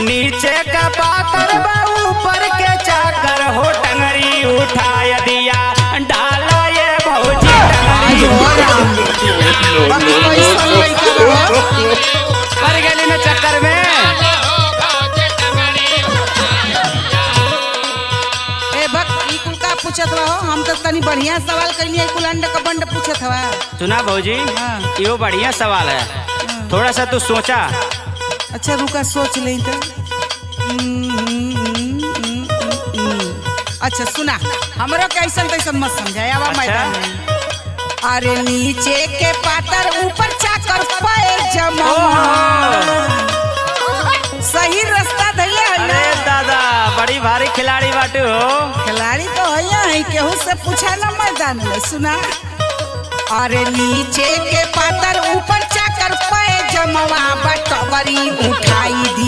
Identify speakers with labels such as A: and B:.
A: नीचे का पातर बा ऊपर के चाकर हो टंगरी उठाय दिया डाला ये भौजी पर गली में चक्कर में।
B: ए भक ई कुल का पूछत रहो? हम तो तनी बढ़िया सवाल कइनी कुल अंड का बंड पूछत हवा।
A: सुना भौजी
B: हाँ।
A: यो बढ़िया सवाल है, थोड़ा सा तू सोचा।
B: अच्छा रुका सोच ले तो। अच्छा सुना, हमरो के ऐसन तैसन मत समझाया आवा मैदान में। अरे नीचे के पातर ऊपर चाकर पैर जमा, सही रास्ता धैले है।
A: अरे दादा बड़ी भारी खिलाड़ी बाटू हो।
B: खिलाड़ी तो है केहू से पूछा ना मैदान में। सुना, अरे नीचे के पातर ऊपर चाकर पैर जमवा बटवरी उठाई दी।